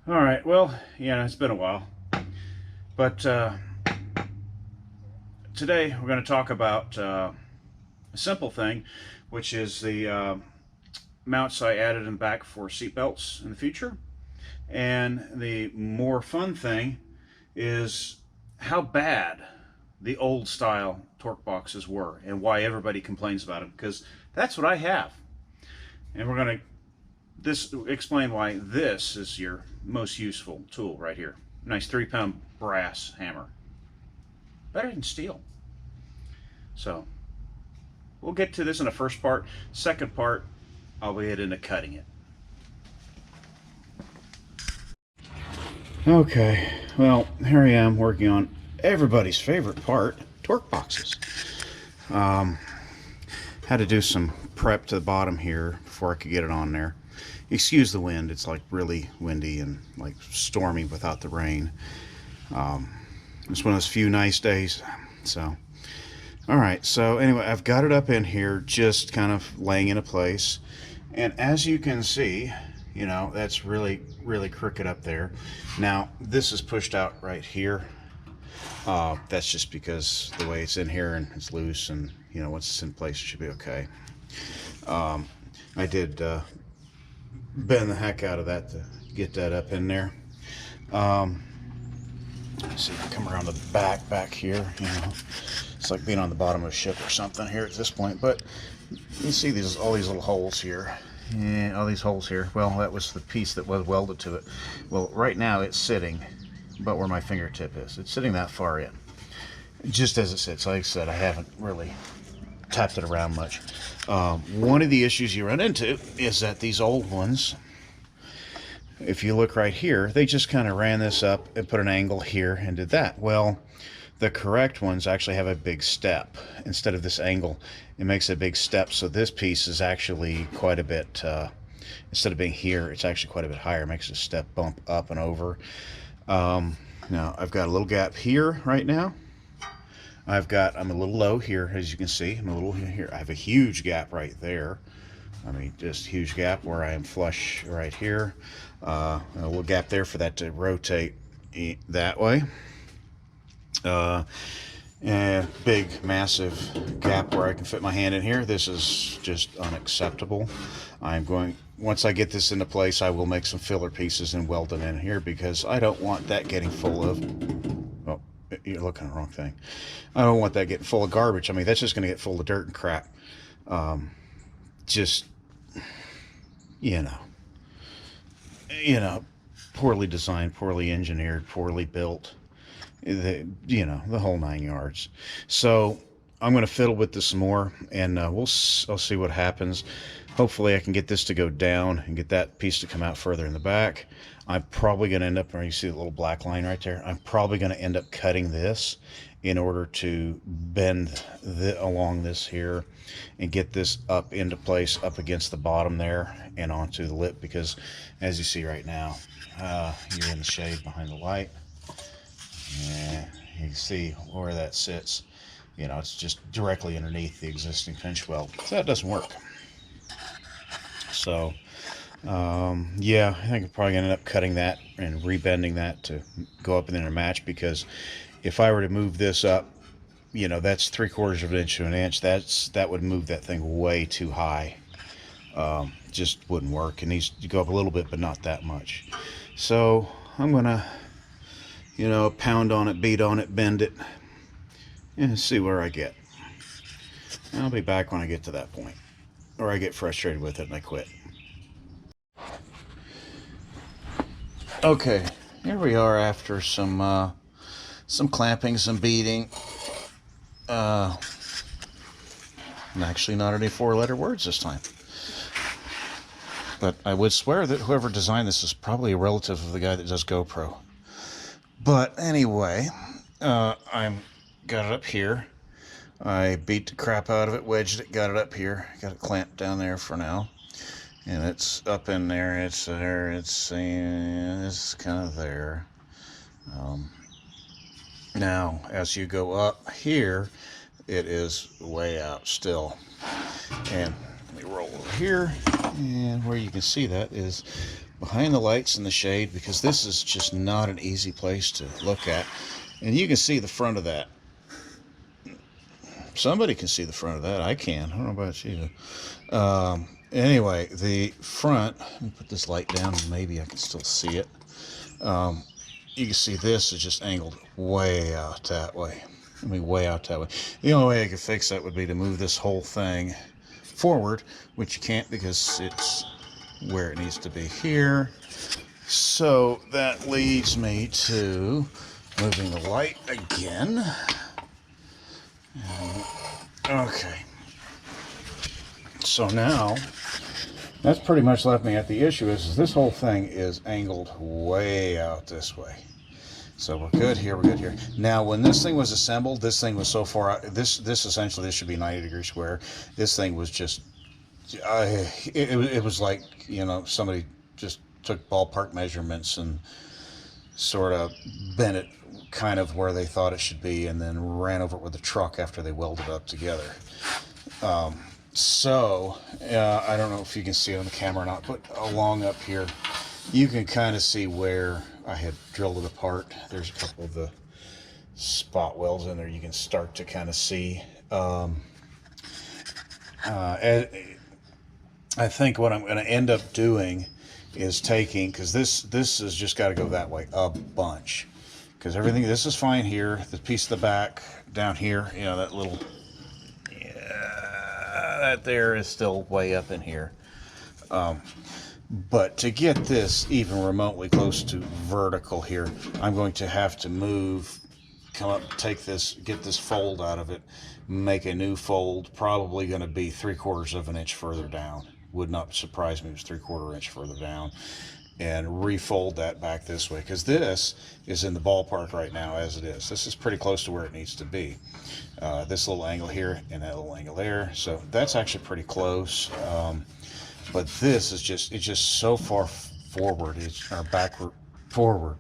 All right, well, yeah, it's been a while. But today we're going to talk about a simple thing, which is the mounts I added in back for seat belts in the future. And the more fun thing is how bad the old style torque boxes were and why everybody complains about them, because that's what I have. And we're going to explain why this is your most useful tool right here. Nice 3-pound brass hammer. Better than steel. So we'll get to this in the first part. Second part, I'll get into cutting it. Okay, well, here I am working on everybody's favorite part, torque boxes. Had to do some prep to the bottom here before I could get it on there. Excuse the wind, it's like really windy and like stormy without the rain. It's one of those few nice days. So, alright, so anyway, I've got it up in here, just kind of laying into place. And as you can see, you know, that's really crooked up there. Now, this is pushed out right here. That's just because the way it's in here and it's loose, and you know, once it's in place, it should be okay. I did bend the heck out of that to get that up in there. Let's see if I come around the back here. You know, it's like being on the bottom of a ship or something here at this point. But you see all these little holes here. Yeah, all these holes here. Well, that was the piece that was welded to it. Well, right now it's sitting about where my fingertip is. It's sitting that far in, just as it sits. Like I said, I haven't really tapped it around much. One of the issues you run into is that these old ones, if you look right here, they just kind of ran this up and put an angle here and did that. Well, the correct ones actually have a big step. Instead of this angle, it makes a big step, so this piece is actually quite a bit, instead of being here, it's actually quite a bit higher. It makes a step bump up and over. Now, I've got a little gap here right now. I'm a little low here, as you can see. I'm a little here. I have a huge gap right there. I mean, just huge gap where I am flush right here. A little gap there for that to rotate that way. And big, massive gap where I can fit my hand in here. This is just unacceptable. Once I get this into place, I will make some filler pieces and weld it in here, because I don't want that getting full of, oh, you're looking at the wrong thing. I don't want that getting full of garbage. I mean, that's just going to get full of dirt and crap. Just, you know, poorly designed, poorly engineered, poorly built. The whole 9 yards. So I'm going to fiddle with this some more, and I'll see what happens. Hopefully I can get this to go down and get that piece to come out further in the back. I'm probably going to end up, where you see the little black line right there, I'm probably going to end up cutting this in order to bend along this here and get this up into place up against the bottom there and onto the lip, because as you see right now, you're in the shade behind the light. Yeah, you can see where that sits. You know, it's just directly underneath the existing pinch weld. So that doesn't work. So, yeah, I think I'm probably going to end up cutting that and rebending that to go up in there and match, because if I were to move this up, you know, that's 3/4 of an inch to an inch. That would move that thing way too high. Just wouldn't work. It needs to go up a little bit, but not that much. So I'm going to, you know, pound on it, beat on it, bend it, and see where I get. I'll be back when I get to that point, or I get frustrated with it and I quit. Okay, here we are after some clamping, some beating. Actually, not any 4-letter words this time. But I would swear that whoever designed this is probably a relative of the guy that does GoPro. But anyway, I'm got it up here. I beat the crap out of it, wedged it, got it up here. Got it clamped down there for now. And it's up in there, it's there, it's kind of there. Now, as you go up here, it is way out still. And let me roll over here, and where you can see that is behind the lights in the shade, because this is just not an easy place to look at. And you can see the front of that. Somebody can see the front of that. I can. I don't know about you. Anyway, the front, let me put this light down and maybe I can still see it. You can see this is just angled way out that way. I mean, way out that way. The only way I could fix that would be to move this whole thing forward, which you can't because it's where it needs to be here. So that leads me to moving the light again. Okay. So now, that's pretty much left me at the issue is this whole thing is angled way out this way. So we're good here, we're good here. Now, when this thing was assembled, this thing was so far out, this essentially, this should be 90 degrees square. This thing was just, it was like, you know, somebody just took ballpark measurements and sort of bent it kind of where they thought it should be and then ran over it with a truck after they welded it up together. So, I don't know if you can see it on the camera or not, but along up here, you can kind of see where I had drilled it apart. There's a couple of the spot welds in there you can start to kind of see. I think what I'm going to end up doing is taking, because this has just got to go that way a bunch, because everything, this is fine here. The piece of the back down here, you know, that little, that there is still way up in here. But to get this even remotely close to vertical here, I'm going to have to move, come up, take this, get this fold out of it, make a new fold, probably going to be 3/4 of an inch further down. Would not surprise me if it was 3/4 inch further down, and refold that back this way, because this is in the ballpark right now as it is. This is pretty close to where it needs to be. This little angle here and that little angle there, so that's actually pretty close. But this is just, it's just so far forward, or backward, forward,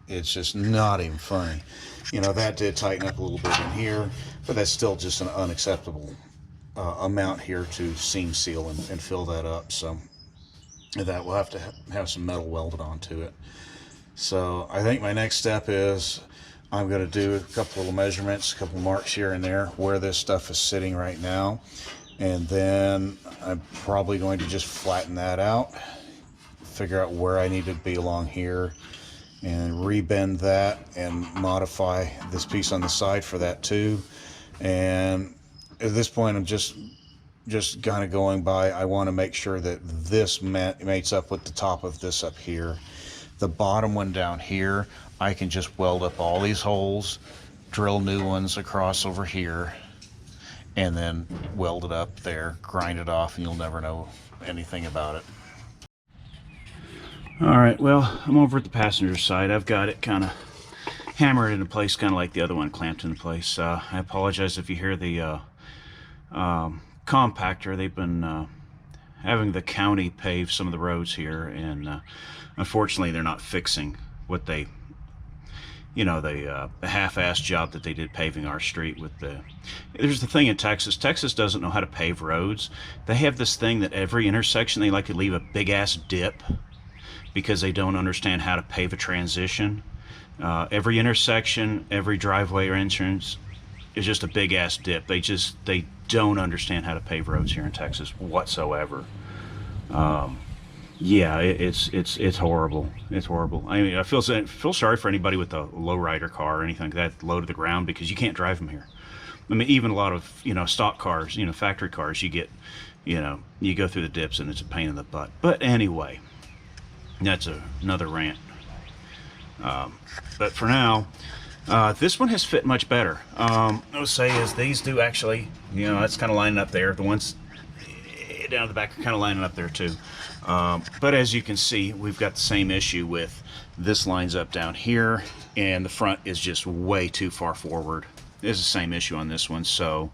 it's just not even funny. You know, that did tighten up a little bit in here, but that's still just an unacceptable amount here to seam seal and fill that up. So that will have to have some metal welded onto it. So I think my next step is I'm going to do a couple little measurements, a couple marks here and there where this stuff is sitting right now. And then I'm probably going to just flatten that out, figure out where I need to be along here, and rebend that and modify this piece on the side for that too. And at this point, I'm just kind of going by, I want to make sure that this mates up with the top of this up here. The bottom one down here, I can just weld up all these holes, drill new ones across over here, and then weld it up there, grind it off, and you'll never know anything about it. All right, well, I'm over at the passenger side. I've got it kind of hammered into place, kind of like the other one, clamped into place. I apologize if you hear the compactor. They've been having the county pave some of the roads here, and unfortunately they're not fixing what they, you know, the half-assed job that they did paving our street with the. There's the thing in Texas. Texas doesn't know how to pave roads. They have this thing that every intersection they like to leave a big-ass dip because they don't understand how to pave a transition. Every intersection, every driveway or entrance is just a big-ass dip. They don't understand how to pave roads here in Texas whatsoever. Yeah, it's horrible. It's horrible. I mean, I feel sorry for anybody with a lowrider car or anything like that low to the ground, because you can't drive them here. I mean, even a lot of, you know, stock cars, you know, factory cars, you get, you know, you go through the dips and it's a pain in the butt. But anyway, that's another rant. But for now, this one has fit much better. I would say is these do actually, you know, that's kind of lining up there. The ones down at the back are kind of lining up there too. But as you can see, we've got the same issue with this lines up down here, and the front is just way too far forward. There's the same issue on this one. So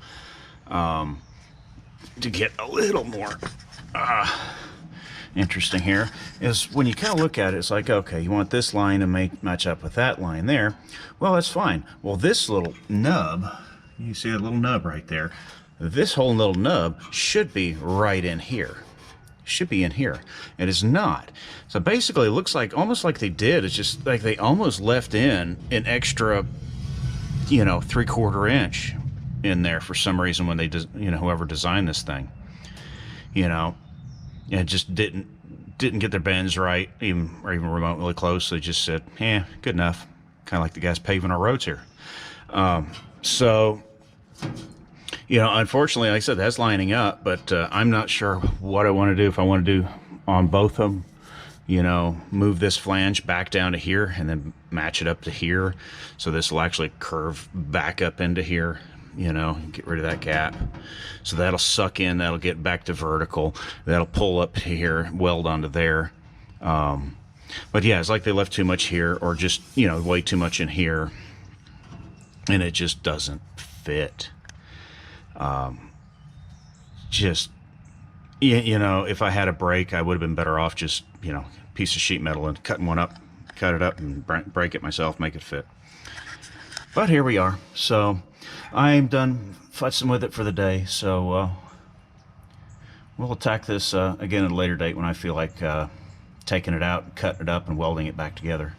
to get a little more interesting here is when you kind of look at it, it's like, okay, you want this line to match up with that line there. Well, that's fine. Well, this little nub, you see that little nub right there, this whole little nub should be right in here. should be in here. It is not. So basically it looks like almost like they did. It's just like they almost left in an extra, you know, 3/4 inch in there for some reason when they, you know, whoever designed this thing, you know, and it just didn't get their bends right, even remotely close. They just said, "Yeah, good enough." Kind of like the guys paving our roads here. So, you know, unfortunately, like I said, that's lining up, but I'm not sure what I want to do. If I want to do on both of them, you know, move this flange back down to here and then match it up to here, so this will actually curve back up into here, you know, get rid of that gap. So that'll suck in, that'll get back to vertical, that'll pull up here, weld onto there. But yeah, it's like they left too much here, or just, you know, way too much in here, and it just doesn't fit. Just, you know, if I had a break, I would have been better off just, you know, piece of sheet metal and cutting one up, cut it up and break it myself, make it fit. But here we are. So I'm done futzing with it for the day. So we'll attack this again at a later date when I feel like taking it out, cutting it up, and welding it back together.